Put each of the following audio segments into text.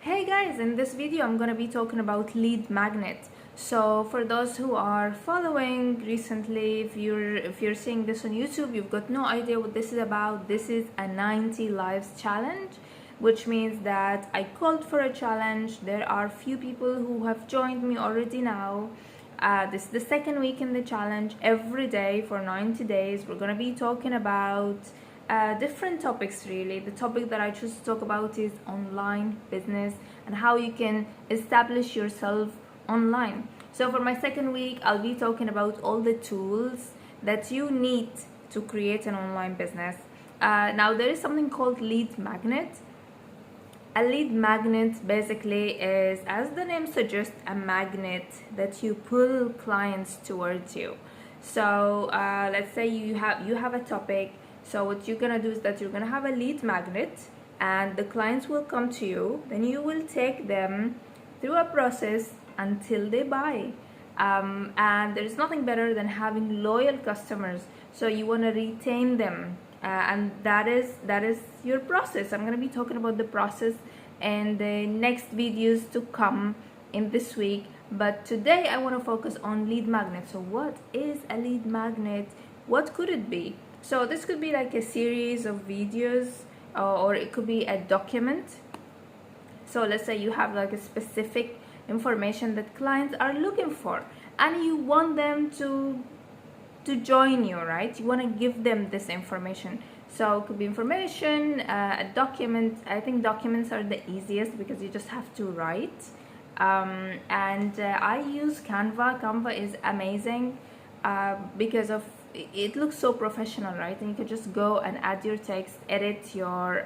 Hey guys, in this video I'm gonna be talking about lead magnets. So for those who are following recently, if you're seeing this on YouTube, you've got no idea what this is about. This is a 90 lives challenge, which means that I called for a challenge. There are few people who have joined me already now. This is the second week in the challenge. Every day for 90 days we're gonna be talking about different topics. Really, the topic that I choose to talk about is online business and how you can establish yourself online. So for my second week, I'll be talking about all the tools that you need to create an online business. Now there is something called lead magnet. A lead magnet basically is, as the name suggests, a magnet that you pull clients towards you. So let's say you have a topic. So what you're gonna do is that you're gonna have a lead magnet and the clients will come to you. Then you will take them through a process until they buy. And there's nothing better than having loyal customers. So you wanna retain them. And that is your process. I'm gonna be talking about the process in the next videos to come in this week. But today I wanna focus on lead magnet. So what is a lead magnet? What could it be? So this could be like a series of videos, or it could be a document. So let's say you have like a specific information that clients are looking for and you want them to join you, right? You want to give them this information. So it could be information, a document. I think documents are the easiest because you just have to write. I use Canva. Canva is amazing because of it looks so professional, right? And you can just go and add your text, edit your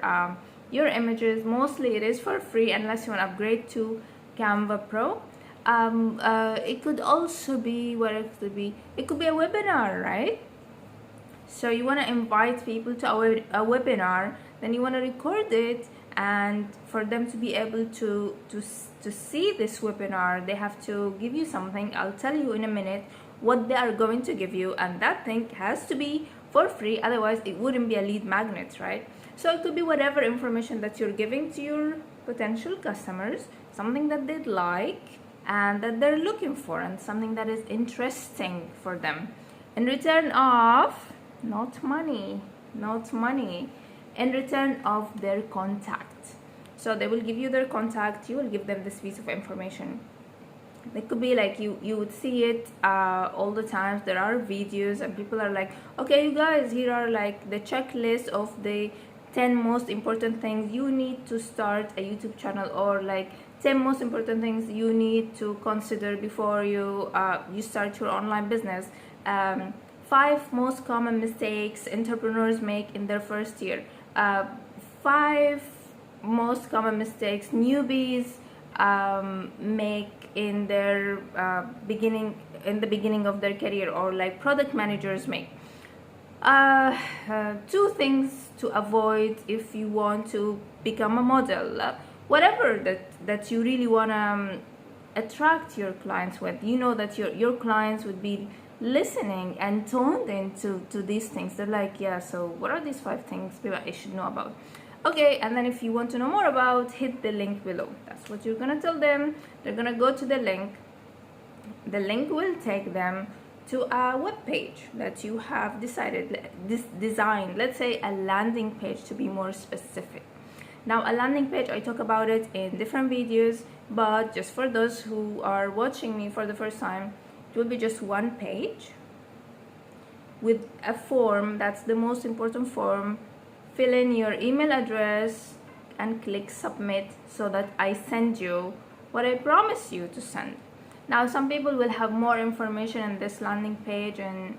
images. Mostly it is for free unless you want to upgrade to Canva Pro. It could also be it could be a webinar, right? So you want to invite people to a webinar, then you want to record it, and for them to be able to see this webinar, they have to give you something. I'll tell you in a minute what they are going to give you, and that thing has to be for free, otherwise it wouldn't be a lead magnet, right? So it could be whatever information that you're giving to your potential customers, something that they'd like and that they're looking for, and something that is interesting for them, in return of not money, in return of their contact. So they will give you their contact, you will give them this piece of information. It could be like you would see it all the times. There are videos and people are like, okay you guys, here are like the checklist of the 10 most important things you need to start a YouTube channel, or like 10 most important things you need to consider before you start your online business. 5 most common mistakes entrepreneurs make in their first year. 5 most common mistakes newbies make in their the beginning of their career, or like product managers make. 2 things to avoid if you want to become a model. Whatever that you really want to attract your clients with. You know that your clients would be listening and tuned into these things. They're like, yeah, so what are these 5 things people I should know about? Okay, and then if you want to know more about, hit the link below. That's what you're gonna tell them. They're gonna go to the link. The link will take them to a web page that you have designed. Let's say a landing page, to be more specific. Now a landing page, I talk about it in different videos, but just for those who are watching me for the first time, it will be just one page with a form. That's the most important form. Fill in your email address and click submit, so that I send you what I promise you to send. Now some people will have more information in this landing page, and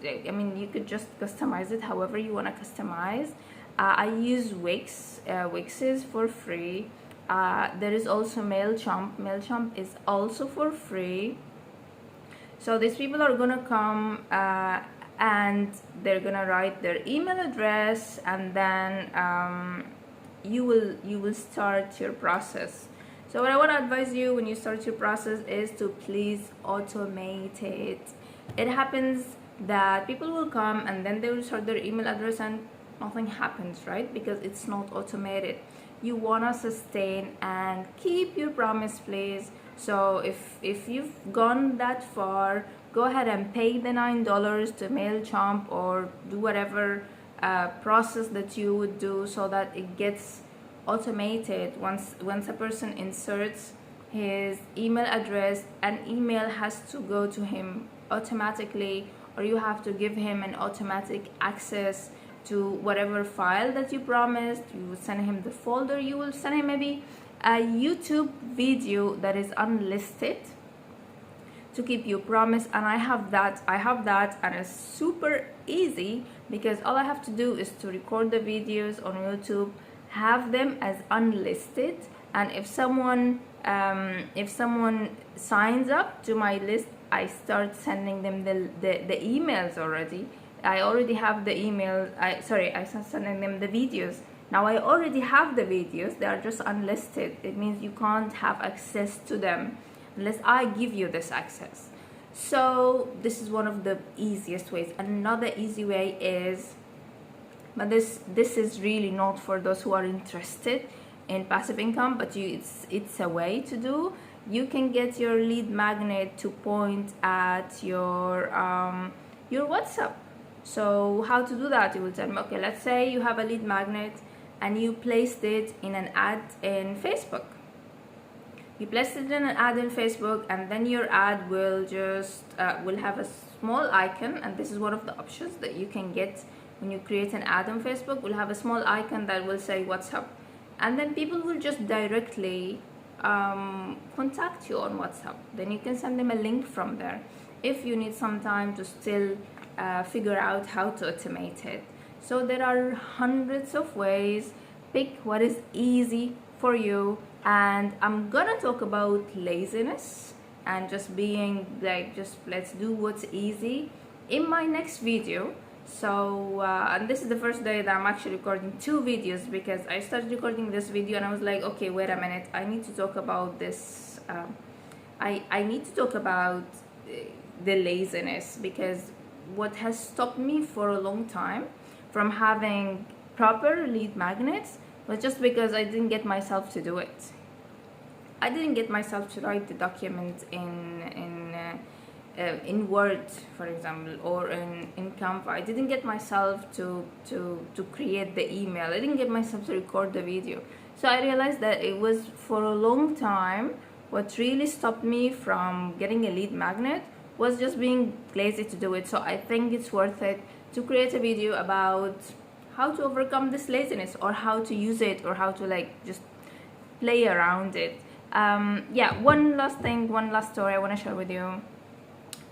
I mean, you could just customize it however you want to customize. I use Wix. Wix is for free. There is also MailChimp. MailChimp is also for free. So these people are gonna come and they're gonna write their email address, and then you will start your process. So what I want to advise you when you start your process is to please automate it. It happens that people will come and then they will start their email address and nothing happens, right? Because it's not automated. you want to sustain and keep your promise, please. So if you've gone that far, go ahead and pay the $9 to MailChimp or do whatever process that you would do so that it gets automated. Once a person inserts his email address, an email has to go to him automatically, or you have to give him an automatic access to whatever file that you promised. You will send him the folder, you will send him maybe a YouTube video that is unlisted to keep your promise. And I have that, and it's super easy because all I have to do is to record the videos on YouTube, have them as unlisted, and if someone signs up to my list, I start sending them the emails already. I already have the email. I start sending them the videos. Now I already have the videos, they are just unlisted. It means you can't have access to them unless I give you this access. So this is one of the easiest ways. Another easy way is, but this is really not for those who are interested in passive income, but it's a way to do. You can get your lead magnet to point at your WhatsApp. So how to do that? You will tell me, okay, let's say you have a lead magnet and you placed it in an ad in Facebook. You placed it in an ad in Facebook, and then your ad will just will have a small icon, and this is one of the options that you can get when you create an ad on Facebook. Will have a small icon that will say WhatsApp, and then people will just directly contact you on WhatsApp. Then you can send them a link from there if you need some time to still figure out how to automate it. So there are hundreds of ways. Pick what is easy for you, and I'm gonna talk about laziness and just being like, just let's do what's easy in my next video. So and this is the first day that I'm actually recording 2 videos, because I started recording this video and I was like, okay, wait a minute, I need to talk about this. I need to talk about the laziness, because what has stopped me for a long time from having proper lead magnets was just because I didn't get myself to do it. I didn't get myself to write the document in Word, for example, or in Canva. I didn't get myself to create the email. I didn't get myself to record the video. So I realized that it was, for a long time, what really stopped me from getting a lead magnet was just being lazy to do it. So I think it's worth it to create a video about how to overcome this laziness, or how to use it, or how to like just play around it. Yeah, one last story I want to share with you.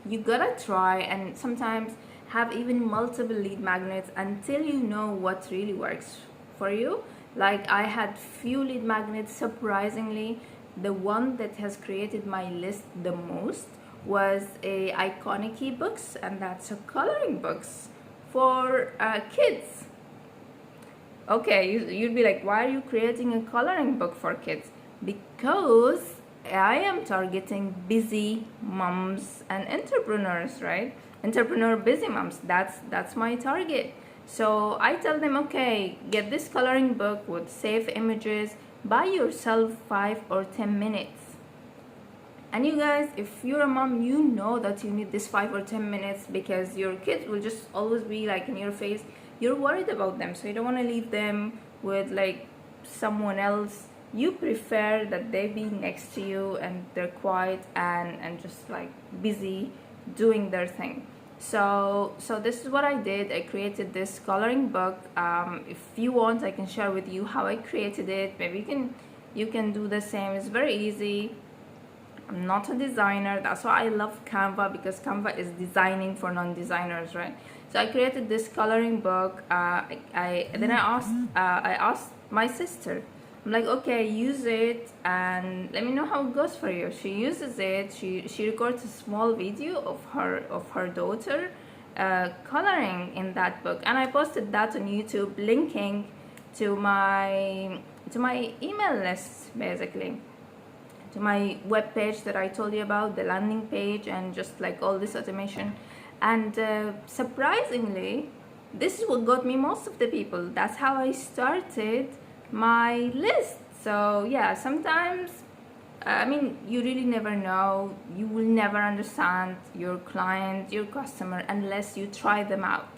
You gotta try and sometimes have even multiple lead magnets until you know what really works for you. Like, I had few lead magnets. Surprisingly, the one that has created my list the most was a iconic ebooks, and that's a coloring books for kids. Okay, you'd be like, why are you creating a coloring book for kids? Because I am targeting busy moms and entrepreneurs, right? Entrepreneur busy moms, that's my target. So I tell them, okay, get this coloring book with safe images, buy yourself 5 or 10 minutes. And you guys, if you're a mom, you know that you need this 5 or 10 minutes, because your kids will just always be like in your face. You're worried about them, so you don't want to leave them with like someone else. You prefer that they be next to you and they're quiet and just like busy doing their thing. So this is what I did. I created this coloring book. If you want, I can share with you how I created it. Maybe you can do the same. It's very easy. I'm not a designer. That's why I love Canva, because Canva is designing for non-designers, right? So I created this coloring book. I asked my sister. I'm like, okay, use it and let me know how it goes for you. She uses it. She records a small video of her daughter coloring in that book, and I posted that on YouTube, linking to my email list, basically, to my web page that I told you about, the landing page, and just like all this automation. And surprisingly, this is what got me most of the people. That's how I started my list. So yeah, sometimes I mean, you really never know. You will never understand your client, your customer, unless you try them out.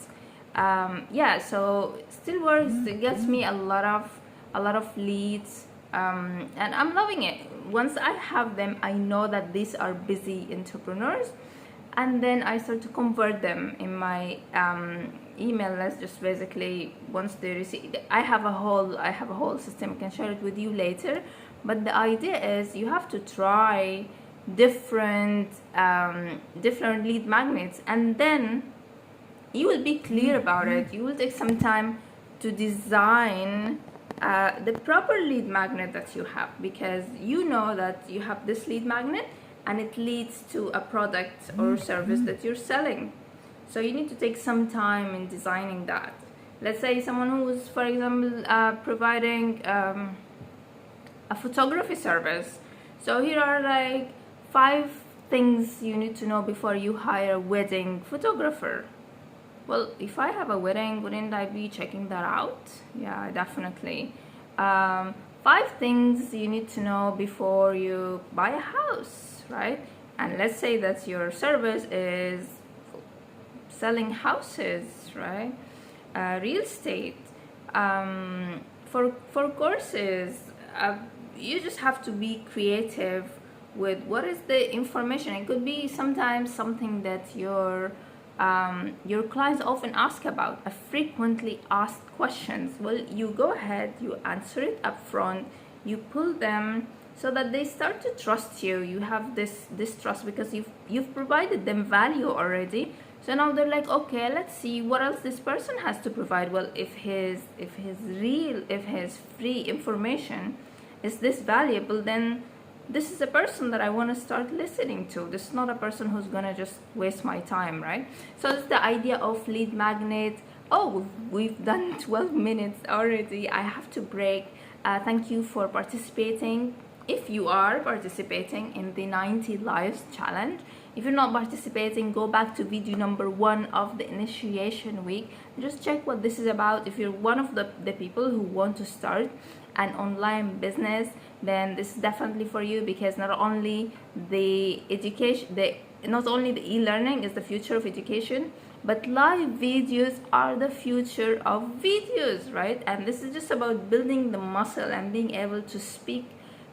Yeah, so still works. It gets me a lot of leads, and I'm loving it. Once I have them, I know that these are busy entrepreneurs, and then I start to convert them in my email list. Just basically, once they receive, I have a whole system. I can share it with you later. But the idea is you have to try different different lead magnets, and then you will be clear about it. You will take some time to design the proper lead magnet that you have, because you know that you have this lead magnet and it leads to a product or service that you're selling. So you need to take some time in designing that. Let's say someone who's, for example, providing a photography service. So here are like 5 things you need to know before you hire a wedding photographer. Well, if I have a wedding, wouldn't I be checking that out? Yeah, definitely. 5 things you need to know before you buy a house, right? And let's say that your service is selling houses, right? Real estate. For courses, you just have to be creative with what is the information. It could be sometimes something that your clients often ask about, a frequently asked questions. Well, you go ahead, you answer it up front, you pull them so that they start to trust you. You have this trust because you've provided them value already. So now they're like, okay, let's see what else this person has to provide. Well, if his free information is this valuable, then this is a person that I want to start listening to. This is not a person who's gonna just waste my time, right? So it's the idea of lead magnet. Oh, we've done 12 minutes already. I have to break. Thank you for participating. If you are participating in the 90 lives challenge, if you're not participating, go back to video number 1 of the initiation week and just check what this is about. If you're one of the people who want to start an online business, then this is definitely for you, because not only the e-learning is the future of education, but live videos are the future of videos, right? And this is just about building the muscle and being able to speak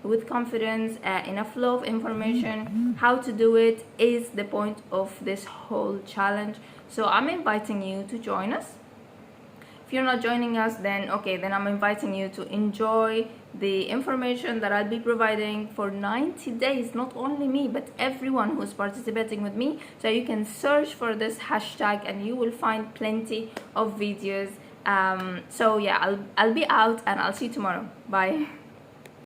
with confidence in a flow of information. How to do it is the point of this whole challenge. So I'm inviting you to join us. If you're not joining us, then okay, then I'm inviting you to enjoy the information that I'll be providing for 90 days. Not only me, but everyone who's participating with me. So you can search for this hashtag and you will find plenty of videos. So yeah, I'll be out and I'll see you tomorrow. Bye.